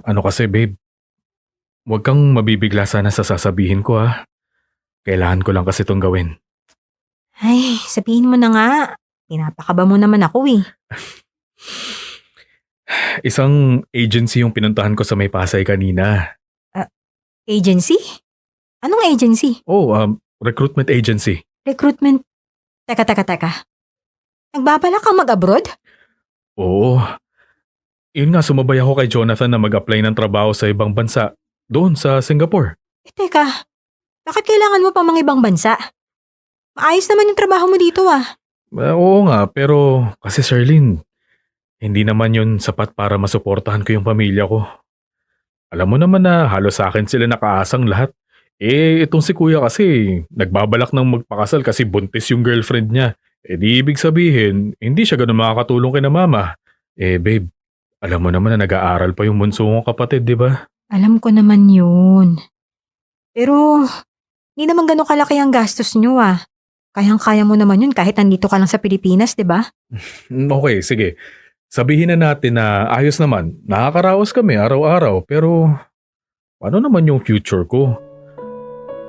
Ano kasi babe, huwag kang mabibigla sana sa sasabihin ko ha. Kailangan ko lang kasi itong gawin. Ay, sabihin mo na nga. Pinapakaba mo naman ako eh. Isang agency yung pinuntahan ko sa may Pasay kanina. Ah, agency? Anong agency? Oh, recruitment agency. Recruitment? Teka. Nagbabalak kang mag-abroad? Oo, yun nga sumabay ako kay Jonathan na mag-apply ng trabaho sa ibang bansa. Doon sa Singapore. Teka, bakit kailangan mo pa mga ibang bansa? Maayos naman yung trabaho mo dito ah. Oo nga, pero kasi Sherlyn, hindi naman yun sapat para masuportahan ko yung pamilya ko. Alam mo naman na halos sa akin sila nakaasang lahat. Itong si kuya kasi, nagbabalak ng magpakasal kasi buntis yung girlfriend niya. Di ibig sabihin, hindi siya ganun makakatulong kay na mama. Babe, alam mo naman na nag-aaral pa yung bunso kong kapatid, di ba? Alam ko naman yun. Pero, hindi naman ganun kalaki ang gastos nyo ah. Kayang-kaya mo naman yun kahit nandito ka lang sa Pilipinas, di ba? Okay, sige. Sabihin na natin na ayos naman. Nakakaraos kami araw-araw, pero ano naman yung future ko?